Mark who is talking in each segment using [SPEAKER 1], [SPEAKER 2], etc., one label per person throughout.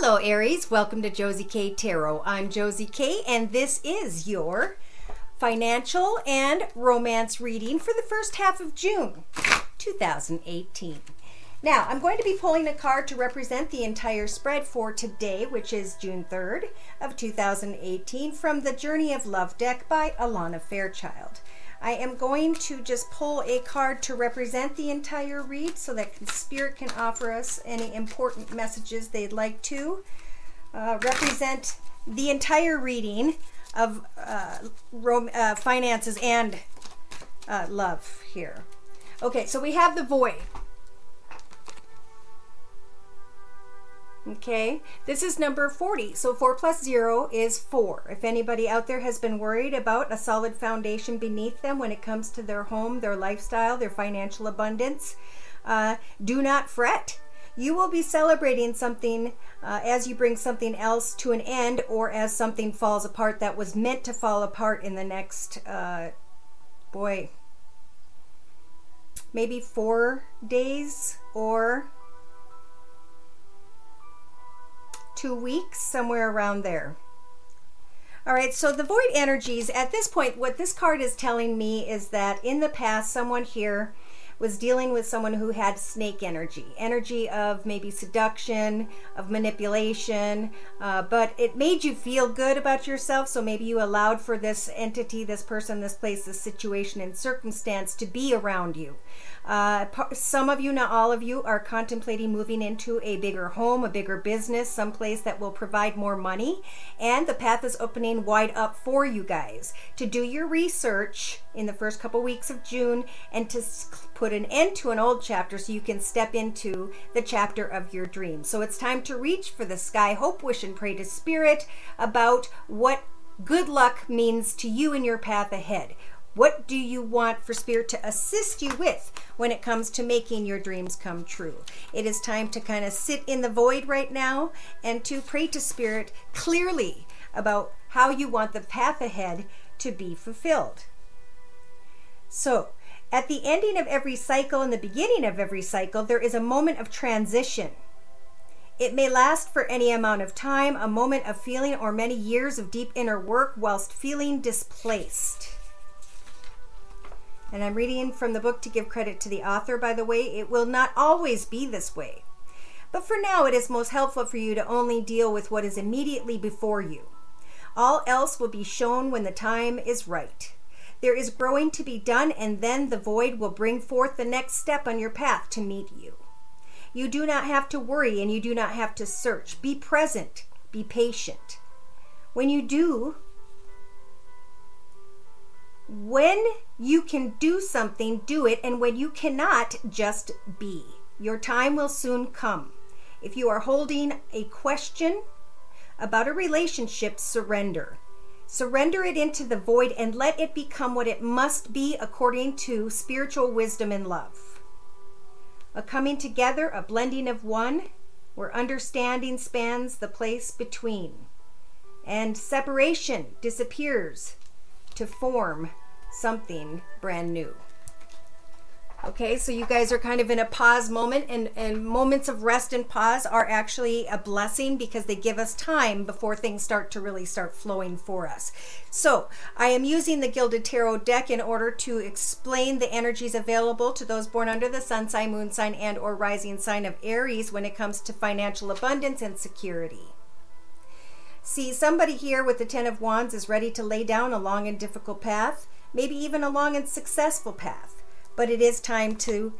[SPEAKER 1] Hello Aries, welcome to Josie K Tarot. I'm Josie K and this is your financial and romance reading for the first half of June 2018. Now, I'm going to be pulling a card to represent the entire spread for today, which is June 3rd of 2018 from the Journey of Love deck by Alana Fairchild. I am going to just pull a card to represent the entire read so that Spirit can offer us any important messages they'd like to represent the entire reading of finances and love here. Okay, so we have the Void. Okay, this is number 40. So 4 plus 0 is 4. If anybody out there has been worried about a solid foundation beneath them when it comes to their home, their lifestyle, their financial abundance, do not fret. You will be celebrating something as you bring something else to an end, or as something falls apart that was meant to fall apart in the next, maybe 4 days or 2 weeks, somewhere around there. All right, so the Void energies, at this point, what this card is telling me is that in the past, someone here was dealing with someone who had snake energy of maybe seduction, of manipulation, but it made you feel good about yourself, so maybe you allowed for this entity, this person, this place, this situation and circumstance to be around you. Some of you, not all of you, are contemplating moving into a bigger home, a bigger business, someplace that will provide more money, and the path is opening wide up for you guys to do your research in the first couple weeks of June and to put an end to an old chapter so you can step into the chapter of your dreams. So it's time to reach for the sky, hope, wish, and pray to Spirit about what good luck means to you in your path ahead. What do you want for Spirit to assist you with when it comes to making your dreams come true? It is time to kind of sit in the void right now and to pray to Spirit clearly about how you want the path ahead to be fulfilled. So, at the ending of every cycle and the beginning of every cycle, there is a moment of transition. It may last for any amount of time, a moment of feeling, or many years of deep inner work whilst feeling displaced. And I'm reading from the book to give credit to the author, by the way. It will not always be this way. But for now, it is most helpful for you to only deal with what is immediately before you. All else will be shown when the time is right. There is growing to be done, and then the void will bring forth the next step on your path to meet you. You do not have to worry, and you do not have to search. Be present. Be patient. When you can do something, do it, and when you cannot, just be. Your time will soon come. If you are holding a question about a relationship, surrender. Surrender it into the void and let it become what it must be according to spiritual wisdom and love. A coming together, a blending of one, where understanding spans the place between. And separation disappears to form something brand new. Okay, so you guys are kind of in a pause moment, and moments of rest and pause are actually a blessing because they give us time before things start to really start flowing for us. So I am using the Gilded Tarot deck in order to explain the energies available to those born under the sun sign, moon sign, and or rising sign of Aries when it comes to financial abundance and security. See, somebody here with the Ten of Wands is ready to lay down a long and difficult path, maybe even a long and successful path. But it is time to,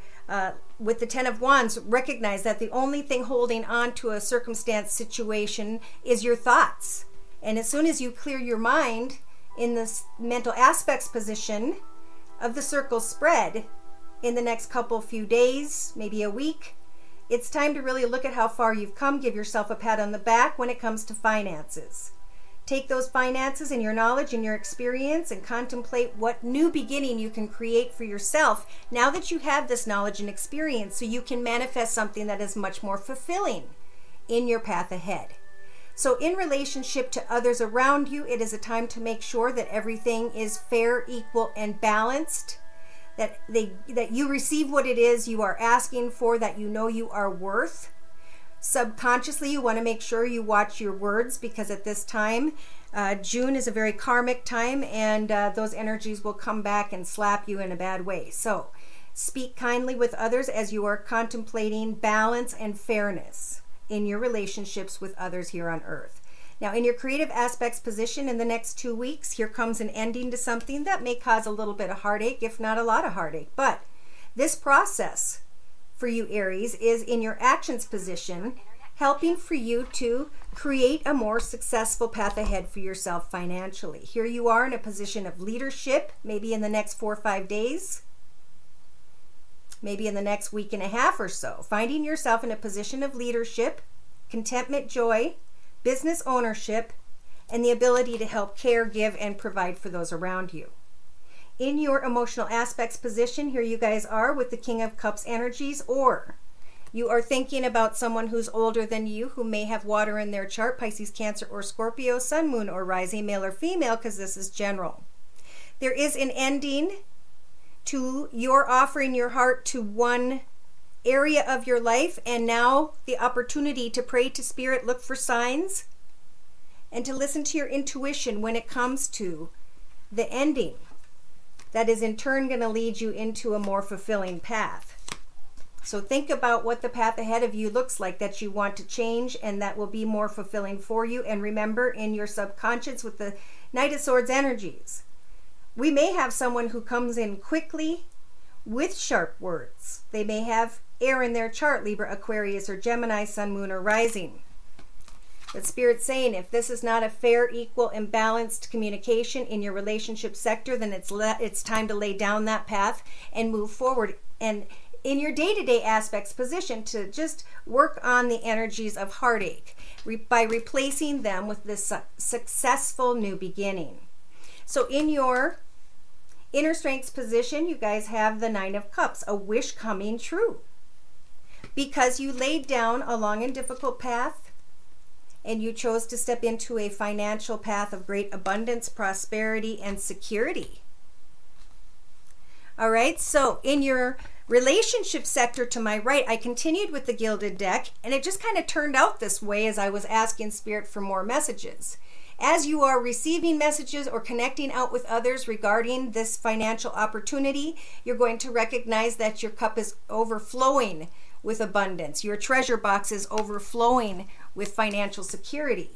[SPEAKER 1] with the Ten of Wands, recognize that the only thing holding on to a circumstance, situation, is your thoughts. And as soon as you clear your mind in this mental aspects position of the circle spread in the next few days, maybe a week, it's time to really look at how far you've come. Give yourself a pat on the back when it comes to finances. Take those finances and your knowledge and your experience and contemplate what new beginning you can create for yourself now that you have this knowledge and experience, so you can manifest something that is much more fulfilling in your path ahead. So in relationship to others around you, it is a time to make sure that everything is fair, equal, and balanced, that you receive what it is you are asking for, that you know you are worth. Subconsciously, you want to make sure you watch your words, because at this time, June is a very karmic time, and those energies will come back and slap you in a bad way. So speak kindly with others as you are contemplating balance and fairness in your relationships with others here on earth. Now, in your creative aspects position in the next 2 weeks, here comes an ending to something that may cause a little bit of heartache, if not a lot of heartache. But this process for you, Aries, is in your actions position, helping for you to create a more successful path ahead for yourself financially. Here you are in a position of leadership, maybe in the next 4 or 5 days, maybe in the next week and a half or so, finding yourself in a position of leadership, contentment, joy, business ownership, and the ability to help care, give, and provide for those around you. In your emotional aspects position, here you guys are with the King of Cups energies, or you are thinking about someone who's older than you, who may have water in their chart, Pisces, Cancer, or Scorpio, Sun, Moon, or Rising, male or female, because this is general. There is an ending to your offering your heart to one area of your life, and now the opportunity to pray to Spirit, look for signs, and to listen to your intuition when it comes to the ending that is in turn going to lead you into a more fulfilling path. So think about what the path ahead of you looks like that you want to change, and that will be more fulfilling for you. And remember, in your subconscious with the Knight of Swords energies, we may have someone who comes in quickly with sharp words. They may have air in their chart, Libra, Aquarius, or Gemini, Sun, Moon, or Rising. But Spirit's saying, if this is not a fair, equal, and balanced communication in your relationship sector, then it's time to lay down that path and move forward. And in your day-to-day aspects position, to just work on the energies of heartache by replacing them with this successful new beginning. So in your inner strengths position, you guys have the Nine of Cups, a wish coming true, because you laid down a long and difficult path and you chose to step into a financial path of great abundance, prosperity, and security. All right, so in your relationship sector to my right, I continued with the Gilded Deck, and it just kind of turned out this way as I was asking Spirit for more messages. As you are receiving messages or connecting out with others regarding this financial opportunity, you're going to recognize that your cup is overflowing with abundance. Your treasure box is overflowing with financial security.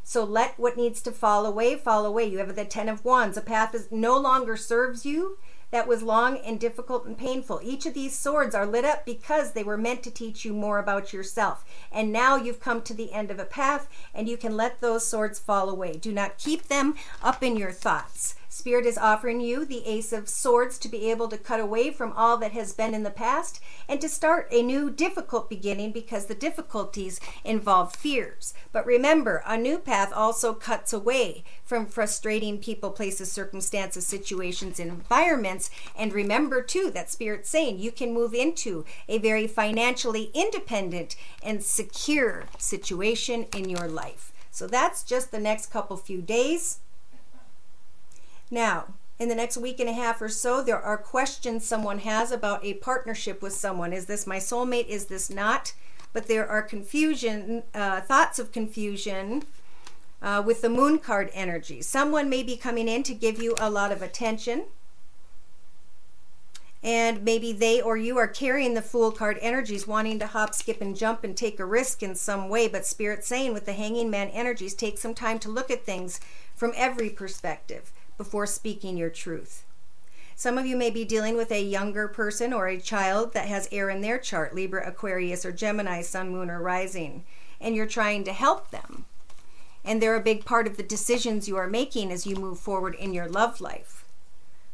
[SPEAKER 1] So let what needs to fall away, fall away. You have the Ten of Wands. A path that no longer serves you, that was long and difficult and painful. Each of these swords are lit up because they were meant to teach you more about yourself. And now you've come to the end of a path, and you can let those swords fall away. Do not keep them up in your thoughts. Spirit is offering you the Ace of Swords to be able to cut away from all that has been in the past and to start a new difficult beginning, because the difficulties involve fears. But remember, a new path also cuts away from frustrating people, places, circumstances, situations, and environments. And remember too that Spirit's saying you can move into a very financially independent and secure situation in your life. So that's just the next few days. Now, in the next week and a half or so, there are questions someone has about a partnership with someone. Is this my soulmate? Is this not? But there are thoughts of confusion with the Moon card energy. Someone may be coming in to give you a lot of attention, and maybe they or you are carrying the Fool card energies, wanting to hop, skip, and jump and take a risk in some way. But Spirit's saying with the Hanging Man energies, take some time to look at things from every perspective before speaking your truth. Some of you may be dealing with a younger person or a child that has air in their chart, Libra, Aquarius, or Gemini, Sun, Moon, or Rising, and you're trying to help them. And they're a big part of the decisions you are making as you move forward in your love life.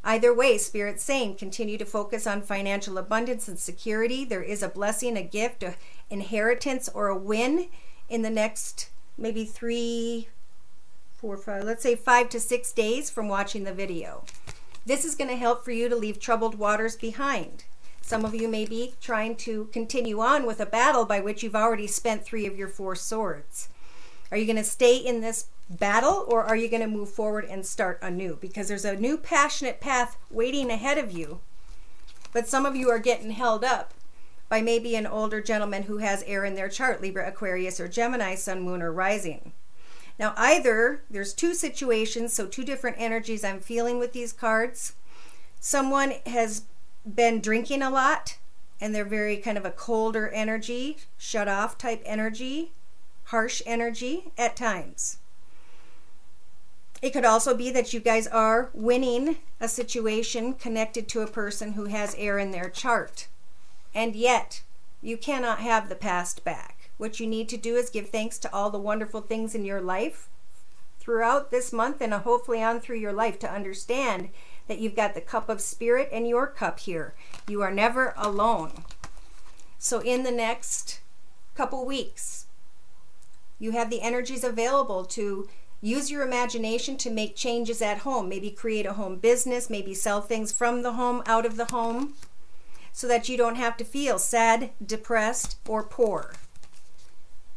[SPEAKER 1] Either way, Spirit's saying continue to focus on financial abundance and security. There is a blessing, a gift, an inheritance, or a win in the next maybe 5 to 6 days from watching the video. This is going to help for you to leave troubled waters behind. Some of you may be trying to continue on with a battle by which you've already spent 3 of your 4 swords. Are you going to stay in this battle, or are you going to move forward and start anew? Because there's a new passionate path waiting ahead of you, but some of you are getting held up by maybe an older gentleman who has air in their chart, Libra, Aquarius, or Gemini, sun, moon, or rising. Now, either there's two situations, so two different energies I'm feeling with these cards. Someone has been drinking a lot, and they're very kind of a colder energy, shut off type energy, harsh energy at times. It could also be that you guys are winning a situation connected to a person who has air in their chart. And yet, you cannot have the past back. What you need to do is give thanks to all the wonderful things in your life throughout this month and hopefully on through your life to understand that you've got the cup of spirit and your cup here. You are never alone. So in the next couple weeks, you have the energies available to use your imagination to make changes at home. Maybe create a home business, maybe sell things from the home, out of the home, so that you don't have to feel sad, depressed, or poor.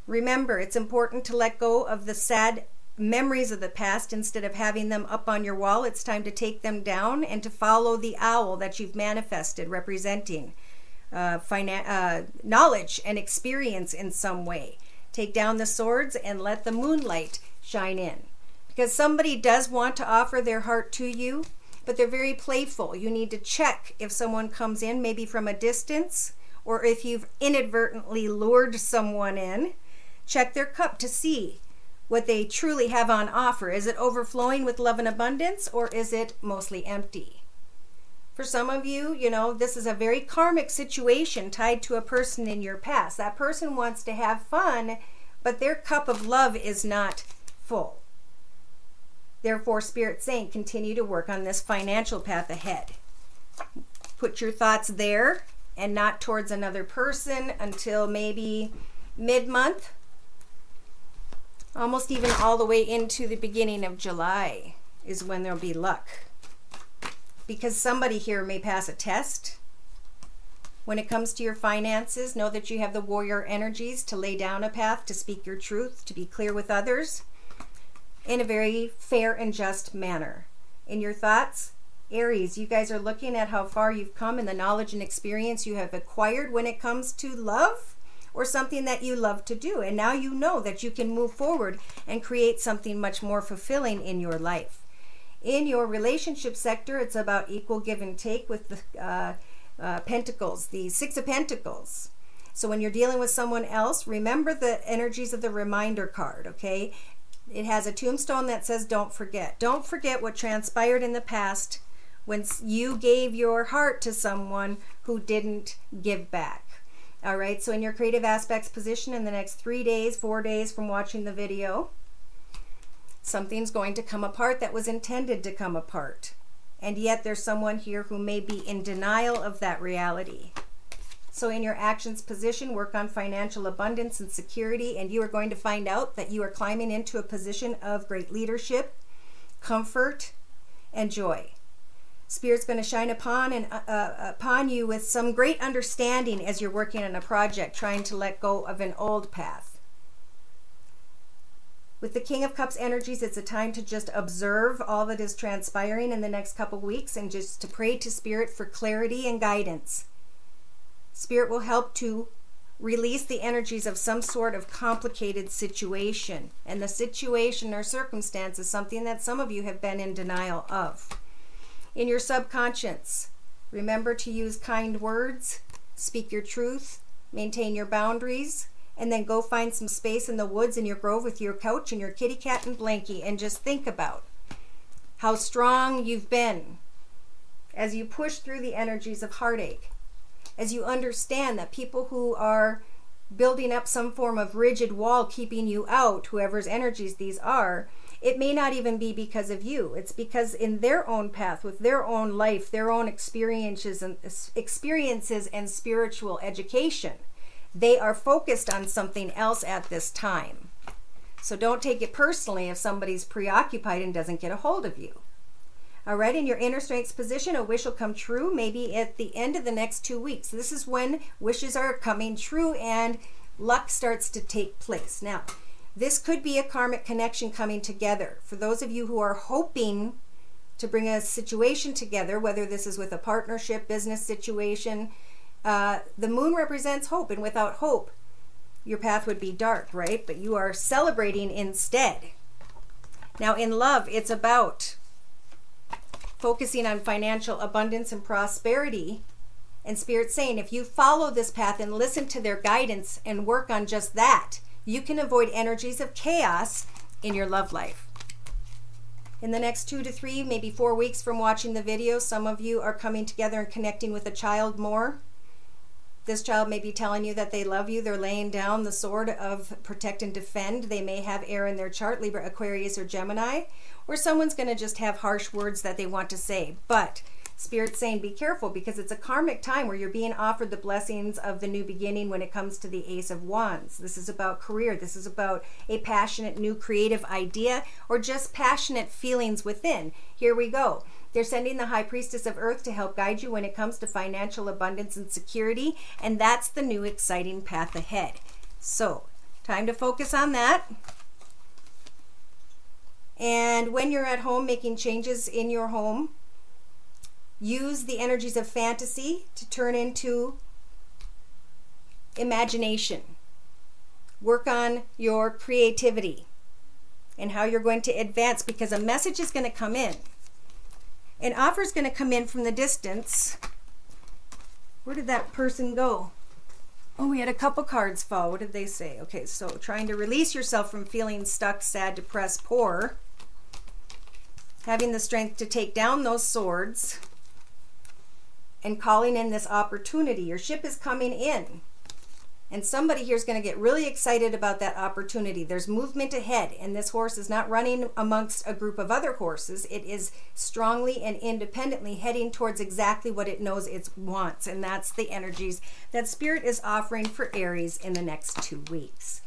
[SPEAKER 1] Remember, it's important to let go of the sad memories of the past instead of having them up on your wall. It's time to take them down and to follow the owl that you've manifested, representing knowledge and experience in some way. Take down the swords and let the moonlight shine in. Because somebody does want to offer their heart to you, but they're very playful. You need to check if someone comes in, maybe from a distance, or if you've inadvertently lured someone in. Check their cup to see what they truly have on offer. Is it overflowing with love and abundance, or is it mostly empty? For some of you, you know, this is a very karmic situation tied to a person in your past. That person wants to have fun, but their cup of love is not full. Therefore, Spirit's saying, continue to work on this financial path ahead. Put your thoughts there and not towards another person until maybe mid-month. Almost even all the way into the beginning of July is when there'll be luck. Because somebody here may pass a test. When it comes to your finances, know that you have the warrior energies to lay down a path, to speak your truth, to be clear with others in a very fair and just manner. In your thoughts, Aries, you guys are looking at how far you've come and the knowledge and experience you have acquired when it comes to love, or something that you love to do. And now you know that you can move forward and create something much more fulfilling in your life. In your relationship sector, it's about equal give and take with the Pentacles, the Six of Pentacles. So when you're dealing with someone else, remember the energies of the reminder card, okay? It has a tombstone that says, don't forget. Don't forget what transpired in the past when you gave your heart to someone who didn't give back. All right, so in your creative aspects position in the next 3 days, 4 days from watching the video, something's going to come apart that was intended to come apart. And yet there's someone here who may be in denial of that reality. So in your actions position, work on financial abundance and security, and you are going to find out that you are climbing into a position of great leadership, comfort, and joy. Spirit's going to shine upon you with some great understanding as you're working on a project, trying to let go of an old path. With the King of Cups energies, it's a time to just observe all that is transpiring in the next couple weeks and just to pray to Spirit for clarity and guidance. Spirit will help to release the energies of some sort of complicated situation. And the situation or circumstance is something that some of you have been in denial of. In your subconscious, remember to use kind words, speak your truth, maintain your boundaries, and then go find some space in the woods in your grove with your couch and your kitty cat and blankie, and just think about how strong you've been as you push through the energies of heartache, as you understand that people who are building up some form of rigid wall keeping you out, whoever's energies these are, it may not even be because of you. It's because in their own path, with their own life, their own experiences and spiritual education, they are focused on something else at this time. So don't take it personally if somebody's preoccupied and doesn't get a hold of you. All right, in your inner strengths position, a wish will come true maybe at the end of the next 2 weeks. This is when wishes are coming true and luck starts to take place. Now, this could be a karmic connection coming together. For those of you who are hoping to bring a situation together, whether this is with a partnership, business situation, The moon represents hope, and without hope, your path would be dark, right? But you are celebrating instead. Now, in love, it's about focusing on financial abundance and prosperity. And Spirit's saying, if you follow this path and listen to their guidance and work on just that, you can avoid energies of chaos in your love life. In the next 2 to 3, maybe 4 weeks from watching the video, some of you are coming together and connecting with a child more. This child may be telling you that they love you. They're laying down the sword of protect and defend. They may have air in their chart, Libra, Aquarius, or Gemini. Or someone's going to just have harsh words that they want to say. But Spirit's saying be careful, because it's a karmic time where you're being offered the blessings of the new beginning when it comes to the Ace of Wands. This is about career. This is about a passionate new creative idea, or just passionate feelings within. Here we go. They're sending the High Priestess of Earth to help guide you when it comes to financial abundance and security, and that's the new exciting path ahead. So, time to focus on that. And when you're at home making changes in your home, use the energies of fantasy to turn into imagination. Work on your creativity and how you're going to advance, because a message is going to come in. An offer is going to come in from the distance. Where did that person go? Oh, we had a couple cards fall. What did they say? Okay, so trying to release yourself from feeling stuck, sad, depressed, poor. Having the strength to take down those swords. And calling in this opportunity. Your ship is coming in. And somebody here is going to get really excited about that opportunity. There's movement ahead, and this horse is not running amongst a group of other horses. It is strongly and independently heading towards exactly what it knows it wants, and that's the energies that Spirit is offering for Aries in the next 2 weeks.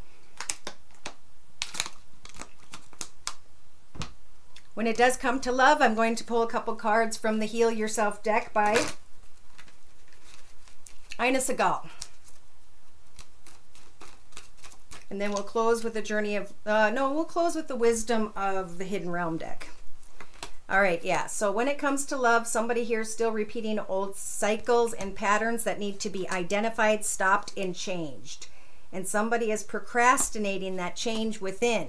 [SPEAKER 1] When it does come to love, I'm going to pull a couple cards from the Heal Yourself deck by Ina Segal. And then we'll close with the journey of, we'll close with the Wisdom of the Hidden Realm deck. All right, yeah, so when it comes to love, somebody here is still repeating old cycles and patterns that need to be identified, stopped, and changed. And somebody is procrastinating that change within.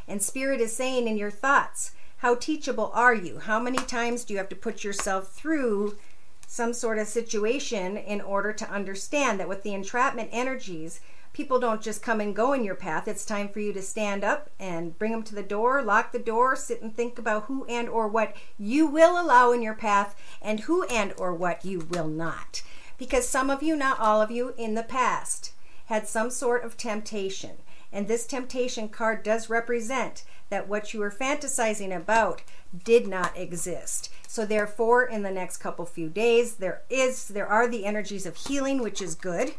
[SPEAKER 1] And Spirit is saying in your thoughts, how teachable are you? How many times do you have to put yourself through some sort of situation in order to understand that with the entrapment energies, people don't just come and go in your path. It's time for you to stand up and bring them to the door, lock the door, sit and think about who and or what you will allow in your path and who and or what you will not. Because some of you, not all of you, in the past had some sort of temptation. And this temptation card does represent that what you were fantasizing about did not exist. So therefore, in the next few days, there are the energies of healing, which is good.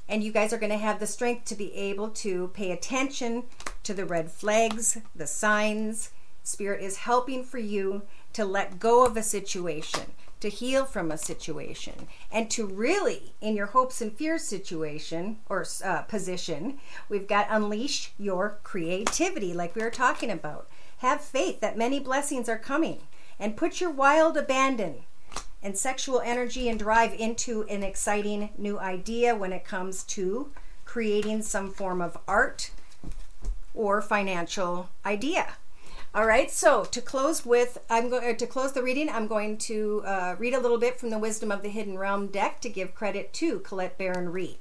[SPEAKER 1] And you guys are going to have the strength to be able to pay attention to the red flags, the signs. Spirit is helping for you to let go of a situation, to heal from a situation, and to really, in your hopes and fears situation or position, we've got unleash your creativity like we were talking about. Have faith that many blessings are coming, and put your wild abandon and sexual energy and drive into an exciting new idea when it comes to creating some form of art or financial idea. All right, so to close with, to close the reading, I'm going to read a little bit from the Wisdom of the Hidden Realm deck to give credit to Colette Baron Reed.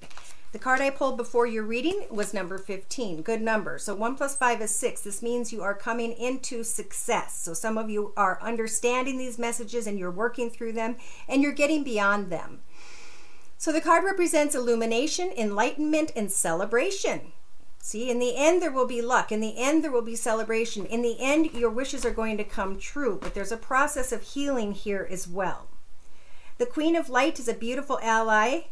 [SPEAKER 1] The card I pulled before your reading was number 15, good number. So 1 + 5 is 6. This means you are coming into success. So some of you are understanding these messages and you're working through them and you're getting beyond them. So the card represents illumination, enlightenment, and celebration. See, in the end, there will be luck. In the end, there will be celebration. In the end, your wishes are going to come true, but there's a process of healing here as well. The Queen of Light is a beautiful ally,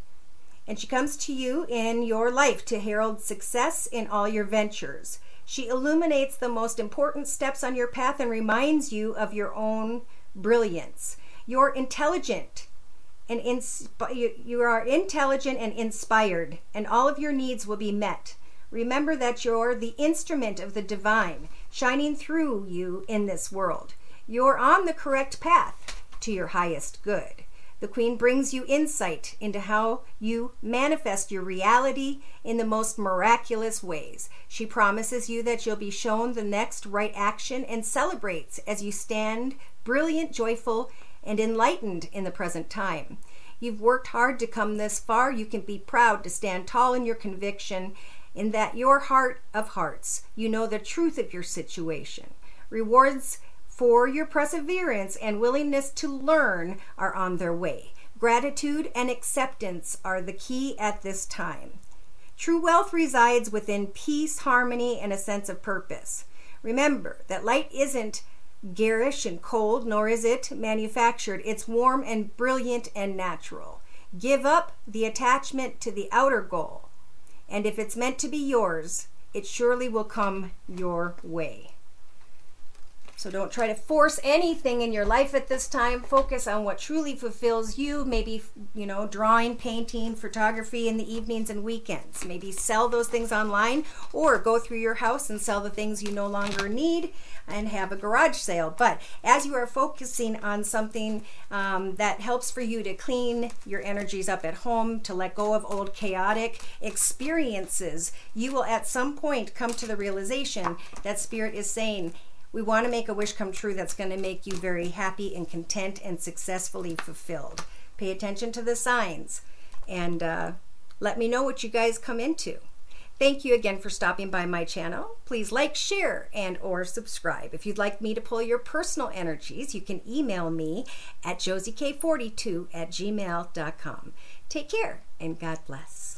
[SPEAKER 1] and she comes to you in your life to herald success in all your ventures. She illuminates the most important steps on your path and reminds you of your own brilliance. You're intelligent, and you are intelligent and inspired, and all of your needs will be met. Remember that you're the instrument of the divine, shining through you in this world. You're on the correct path to your highest good. The Queen brings you insight into how you manifest your reality in the most miraculous ways. She promises you that you'll be shown the next right action and celebrates as you stand brilliant, joyful, and enlightened in the present time. You've worked hard to come this far. You can be proud to stand tall in your conviction in that your heart of hearts, you know the truth of your situation. Rewards for your perseverance and willingness to learn are on their way. Gratitude and acceptance are the key at this time. True wealth resides within peace, harmony, and a sense of purpose. Remember that light isn't garish and cold, nor is it manufactured. It's warm and brilliant and natural. Give up the attachment to the outer goal, and if it's meant to be yours, it surely will come your way. So don't try to force anything in your life at this time. Focus on what truly fulfills you. Maybe, drawing, painting, photography in the evenings and weekends. Maybe sell those things online, or go through your house and sell the things you no longer need and have a garage sale. But as you are focusing on something that helps for you to clean your energies up at home, to let go of old chaotic experiences, you will at some point come to the realization that Spirit is saying, we want to make a wish come true that's going to make you very happy and content and successfully fulfilled. Pay attention to the signs and let me know what you guys come into. Thank you again for stopping by my channel. Please like, share, and or subscribe. If you'd like me to pull your personal energies, you can email me at josiek42@gmail.com. Take care and God bless.